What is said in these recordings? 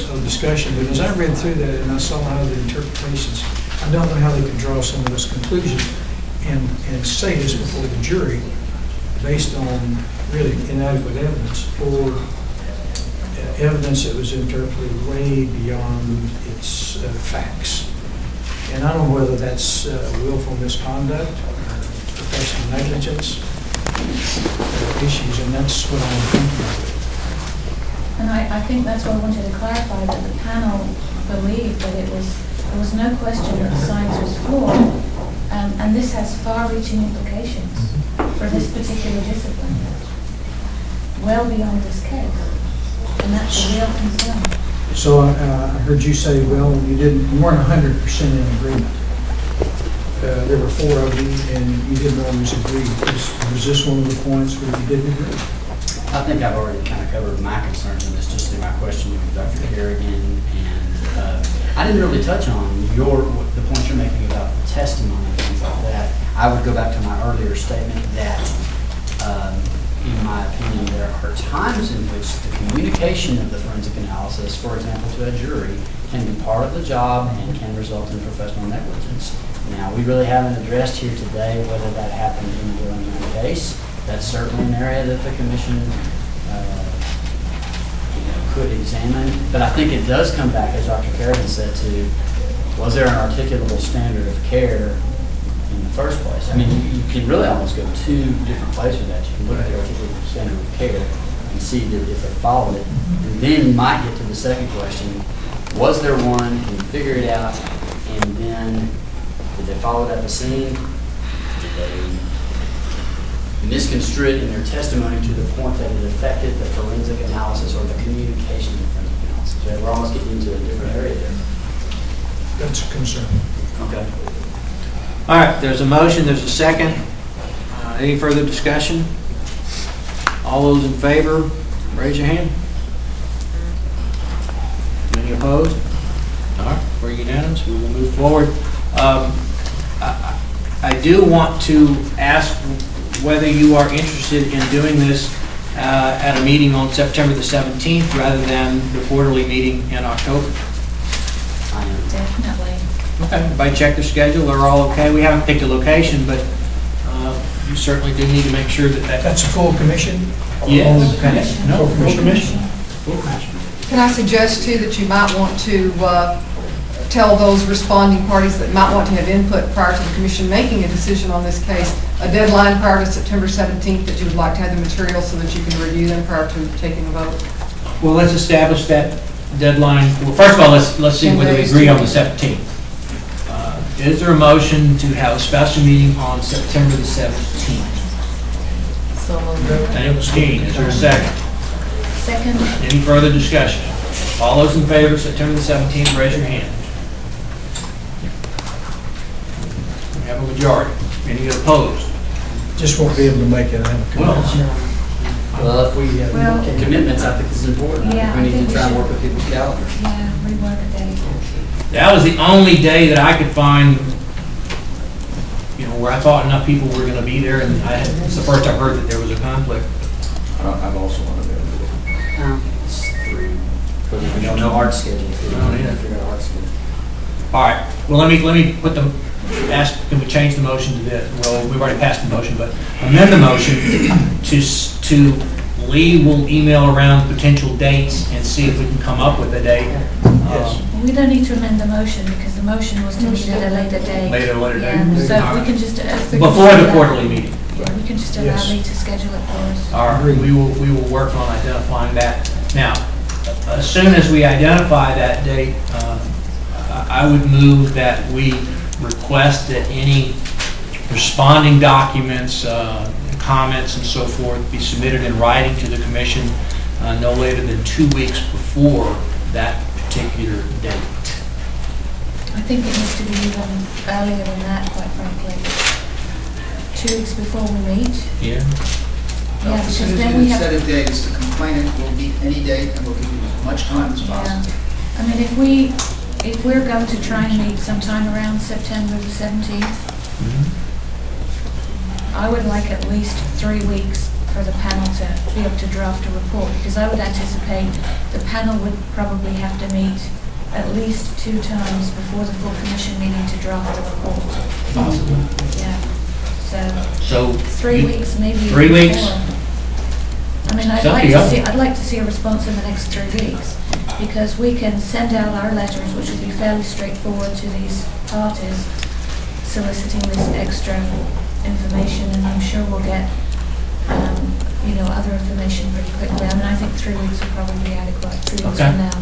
of discussion, but as I read through that and I saw how the interpretations, I don't know how they could draw some of those conclusions and say this before the jury based on really inadequate evidence or evidence that was interpreted way beyond its facts. And I don't know whether that's willful misconduct or professional negligence issues, and that's what I'm thinking of. And I think that's what I wanted to clarify, that the panel believed that there was no question that the science was flawed, and this has far-reaching implications for this particular discipline, well beyond this case, and that's a real concern. So I heard you say, well, you weren't 100% in agreement. There were 4 of you, and you didn't always agree. Was this one of the points where you didn't agree? I think I've already kind of covered my concerns in this just through my questioning with Dr. Kerrigan, and I didn't really touch on the point you're making about testimony and things like that. I would go back to my earlier statement that, in my opinion, there are times in which the communication of the forensic analysis, for example, to a jury, can be part of the job and can result in professional negligence. Now, we really haven't addressed here today whether that happened in the Willingham case. That's certainly an area that the commission could examine. But I think it does come back, as Dr. Kerrigan said, to was there an articulable standard of care in the first place? I mean, you can really almost go 2 different places with that. You can look at the articulable standard of care and see that if they followed it. And then you might get to the second question, was there one? Can you figure it out? And then did they follow it at the scene? Did they misconstrue it in their testimony to the point that it affected the forensic analysis or the communication of the forensic analysis? Right? We're almost getting into a different area there. That's a concern. Okay. All right, there's a motion, there's a second. Any further discussion? All those in favor, raise your hand. Any opposed? All right, we're unanimous. We will move forward. I do want to ask whether you are interested in doing this at a meeting on September the 17th rather than the quarterly meeting in October. I am. Definitely. Okay, everybody check their schedule. They're all okay. We haven't picked a location, but you certainly do need to make sure that That's a full commission? Yes. No, full commission. Full commission. Can I suggest too that you might want to tell those responding parties that might want to have input prior to the commission making a decision on this case, a deadline prior to September 17th that you would like to have the material so that you can review them prior to taking a vote? Well, let's establish that deadline. Well, first of all, let's see whether we agree on the 17th. Is there a motion to have a special meeting on September the 17th? So moved. Daniel Skeen, is there a second? Second. Any further discussion? All those in favor of September the 17th, raise your hand. We have a majority. Any opposed? Just won't be able to make it. I have a commitment. Well, if we have commitments, I think it's important. Yeah, we need to try and work with people's calendars. Yeah, rework a day. That was the only day that I could find, you know, where I thought enough people were going to be there, and it's the first I've heard that there was a conflict. I'm also one of them. It's 3. Because we don't know art schedule. We don't need to figure out art schedule. All right. Well, let me put them. Ask. Can we change the motion to this? Well, we've already passed the motion, but amend the motion to Lee will email around potential dates and see if we can come up with a date. Yes. We don't need to amend the motion because the motion was to meet at a later date. Later Yeah, date. so we can just Before the quarterly meeting. Yeah, we can just allow Lee to schedule it for us. All right. We will work on identifying that. Now, as soon as we identify that date, I would move that we request that any responding documents, comments and so forth be submitted in writing to the commission no later than 2 weeks before that particular date. I think it needs to be even earlier than that, quite frankly. 2 weeks before we meet. Yeah. Yeah, As soon because as then you we have. set a date, the complainant will meet any date and we'll give you as much time as Yeah. possible. I mean, if we're going to try and meet sometime around September the 17th, I would like at least 3 weeks for the panel to be able to draft a report, because I would anticipate the panel would probably have to meet at least 2 times before the full commission meeting to draft a report. Possibly. Yeah, So. 3 weeks, maybe. 3 weeks? More. I mean, It's up to you. I'd like to see a response in the next 3 weeks, because we can send out our letters, which will be fairly straightforward to these parties, soliciting this extra information, and I'm sure we'll get, you know, other information pretty quickly. I mean, I think 3 weeks will probably be adequate, 3 weeks Okay. from now.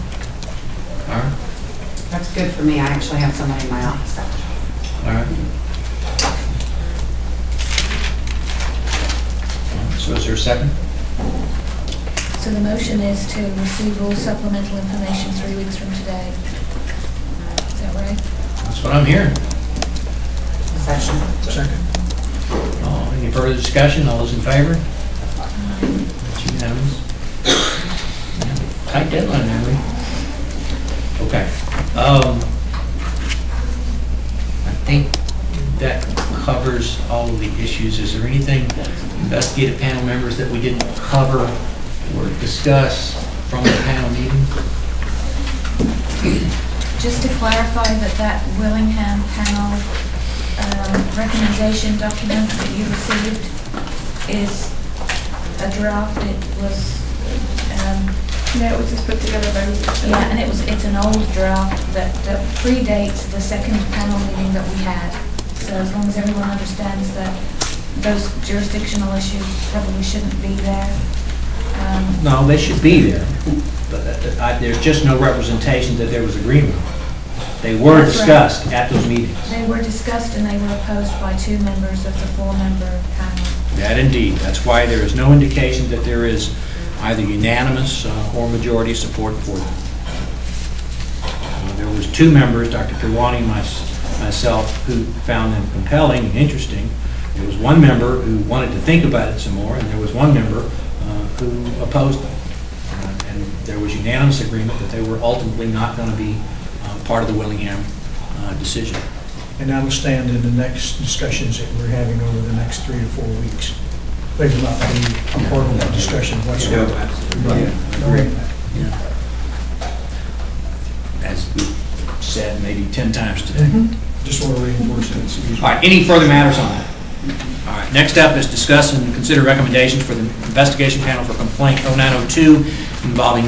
All right. That's good for me. I actually have somebody in my office. All right. So is there a second? So the motion is to receive all supplemental information 3 weeks from today. Is that right? That's what I'm hearing. Session. Second. Oh, any further discussion? All those in favor? That's unanimous. Tight deadline, Henry. Okay. I think that covers all of the issues. Is there anything, investigative panel members, that we didn't cover or discuss from the panel meeting? Just to clarify that Willingham panel recommendation document that you received is a draft. It was, Yeah, it was just put together by me. yeah, and it's an old draft that predates the second panel meeting that we had. So as long as everyone understands that those jurisdictional issues probably shouldn't be there. No, they should be there. But there's just no representation that there was agreement. They were That's right. discussed at those meetings. They were discussed and they were opposed by 2 members of the 4-member panel. That indeed. That's why there is no indication that there is either unanimous or majority support for them. There was 2 members, Dr. Pirwani and myself, who found them compelling and interesting. There was 1 member who wanted to think about it some more, and there was 1 member who opposed them. And there was unanimous agreement that they were ultimately not going to be part of the Willingham decision. And that'll stand in the next discussions that we're having over the next 3 to 4 weeks. They will not be a part of that discussion whatsoever. Agree. As we said maybe 10 times today. Just want to reinforce that. Excuse me. All right, any further matters on that? All right, next up is discuss and consider recommendations for the investigation panel for complaint 0902 involving